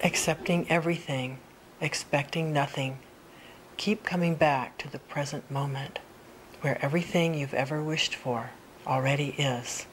Accepting everything, expecting nothing. Keep coming back to the present moment, where everything you've ever wished for already is.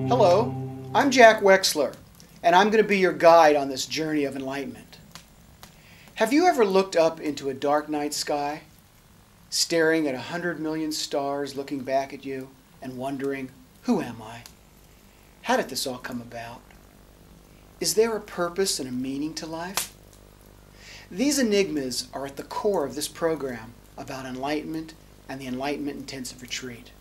Hello, I'm Jack Wexler, and I'm going to be your guide on this journey of enlightenment. Have you ever looked up into a dark night sky, staring at 100 million stars looking back at you and wondering, who am I? How did this all come about? Is there a purpose and a meaning to life? These enigmas are at the core of this program about enlightenment and the Enlightenment Intensive Retreat.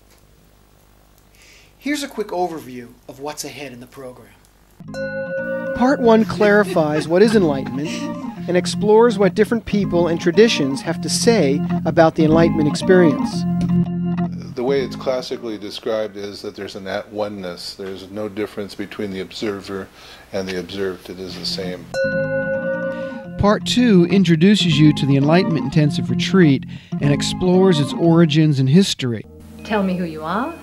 Here's a quick overview of what's ahead in the program. Part 1 clarifies what is enlightenment and explores what different people and traditions have to say about the enlightenment experience. The way it's classically described is that there's an at-oneness. There's no difference between the observer and the observed. It is the same. Part 2 introduces you to the Enlightenment Intensive Retreat and explores its origins and history. Tell me who you are.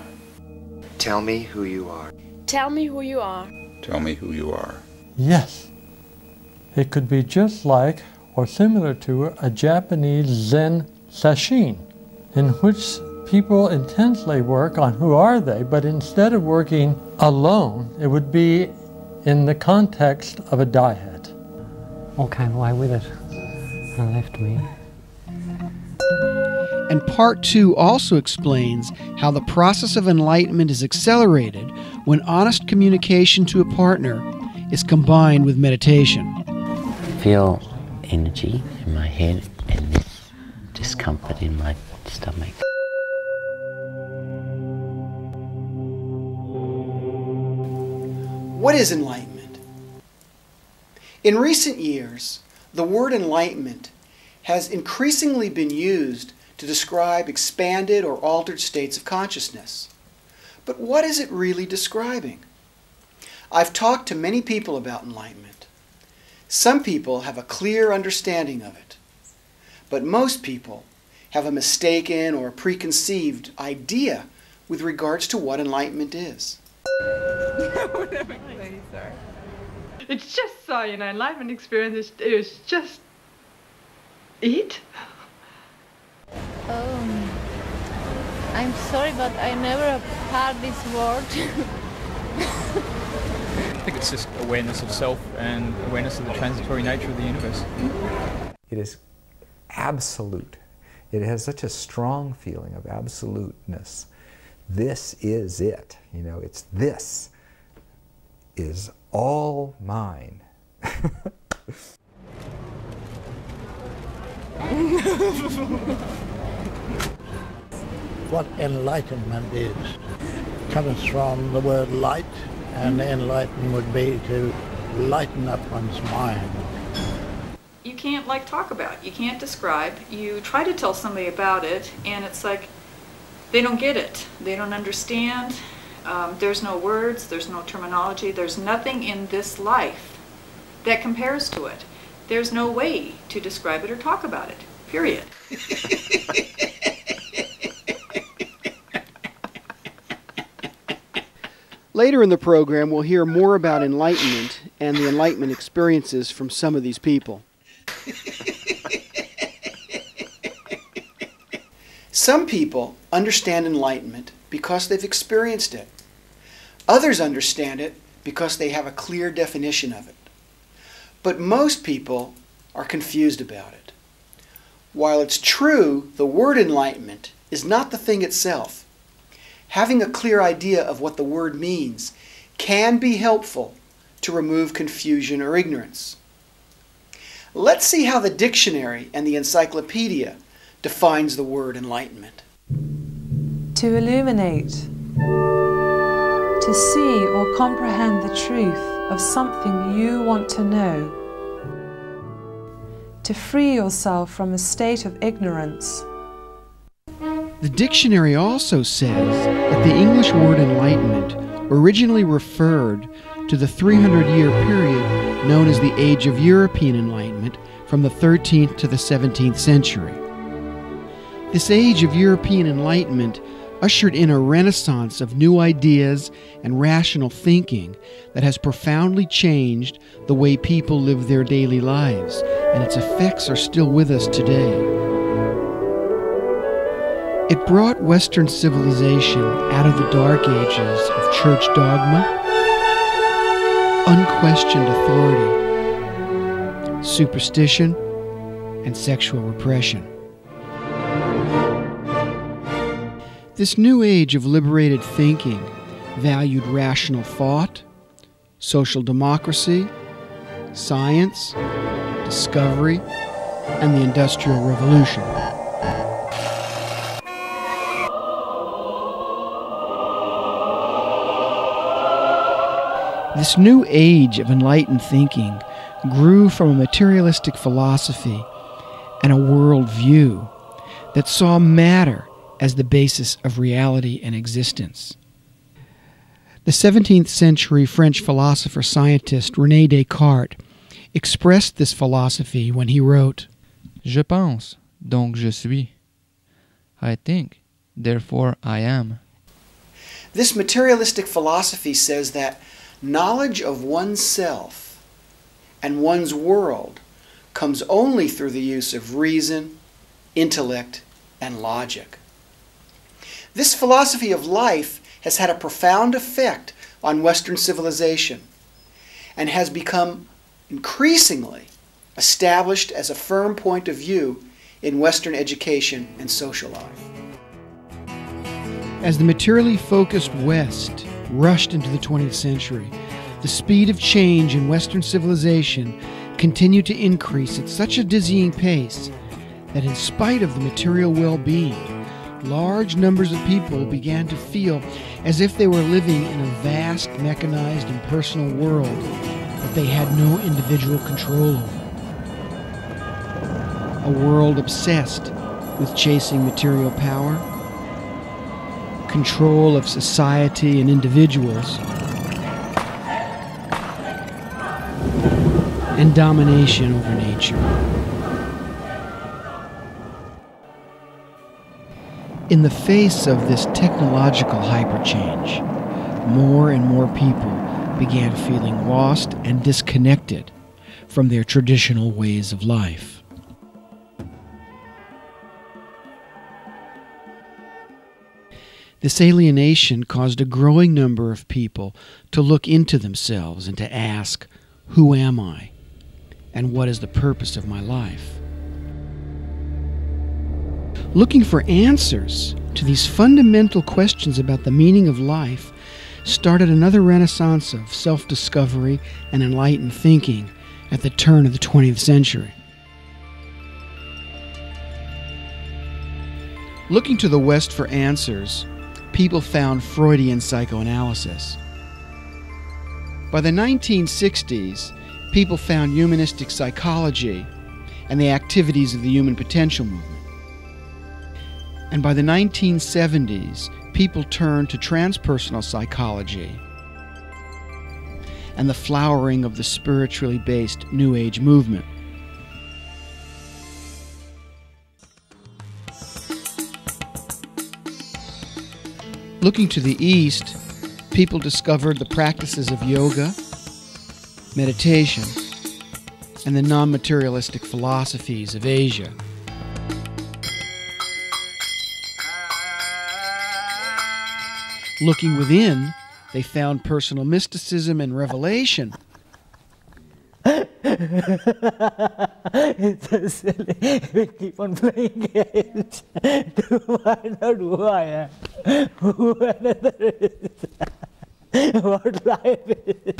Tell me who you are. Tell me who you are. Tell me who you are. Yes. It could be just like or similar to a Japanese Zen sesshin, in which people intensely work on who are they, but instead of working alone, it would be in the context of a dyad. All came away with it and left me. And Part 2 also explains how the process of enlightenment is accelerated when honest communication to a partner is combined with meditation. I feel energy in my head and this discomfort in my stomach. What is enlightenment? In recent years, the word enlightenment has increasingly been used to describe expanded or altered states of consciousness. But what is it really describing? I've talked to many people about enlightenment. Some people have a clear understanding of it, but most people have a mistaken or preconceived idea with regards to what enlightenment is. It's just so, enlightenment experience is just it. I'm sorry, but I never heard this word. I think it's just awareness of self and awareness of the transitory nature of the universe. It is absolute. It has such a strong feeling of absoluteness. This is it. It's this is all mine. What enlightenment is comes from the word light, and enlighten would be to lighten up one's mind. You can't talk about it. You can't describe. You try to tell somebody about it, and it's like they don't get it. They don't understand. There's no words. There's no terminology. There's nothing in this life that compares to it. There's no way to describe it or talk about it. Period. Later in the program, we'll hear more about enlightenment and the enlightenment experiences from some of these people. Some people understand enlightenment because they've experienced it. Others understand it because they have a clear definition of it. But most people are confused about it. While it's true the word enlightenment is not the thing itself, having a clear idea of what the word means can be helpful to remove confusion or ignorance. Let's see how the dictionary and the encyclopedia defines the word enlightenment. To illuminate, to see or comprehend the truth of something you want to know, to free yourself from a state of ignorance. The dictionary also says that the English word enlightenment originally referred to the 300-year period known as the Age of European Enlightenment from the 13th to the 17th century. This Age of European Enlightenment ushered in a renaissance of new ideas and rational thinking that has profoundly changed the way people live their daily lives, and its effects are still with us today. It brought Western civilization out of the dark ages of church dogma, unquestioned authority, superstition, and sexual repression. This new age of liberated thinking valued rational thought, social democracy, science, discovery, and the Industrial Revolution. This new age of enlightened thinking grew from a materialistic philosophy and a worldview that saw matter as the basis of reality and existence. The 17th century French philosopher-scientist Rene Descartes expressed this philosophy when he wrote, Je pense, donc je suis. I think, therefore I am. This materialistic philosophy says that knowledge of oneself and one's world comes only through the use of reason, intellect, and logic. This philosophy of life has had a profound effect on Western civilization and has become increasingly established as a firm point of view in Western education and social life. As the materially focused West rushed into the 20th century, the speed of change in Western civilization continued to increase at such a dizzying pace that in spite of the material well-being, large numbers of people began to feel as if they were living in a vast, mechanized, impersonal world that they had no individual control over. A world obsessed with chasing material power, control of society and individuals, and domination over nature. In the face of this technological hyperchange, more and more people began feeling lost and disconnected from their traditional ways of life. This alienation caused a growing number of people to look into themselves and to ask, who am I? And what is the purpose of my life? Looking for answers to these fundamental questions about the meaning of life started another renaissance of self-discovery and enlightened thinking at the turn of the 20th century. Looking to the West for answers, people found Freudian psychoanalysis. By the 1960s, people found humanistic psychology and the activities of the human potential movement. And by the 1970s, people turned to transpersonal psychology and the flowering of the spiritually based New Age movement. Looking to the East, people discovered the practices of yoga, meditation, and the non-materialistic philosophies of Asia. Looking within, they found personal mysticism and revelation. It's so silly. We keep on playing games to find out who I am, who another is, what life is.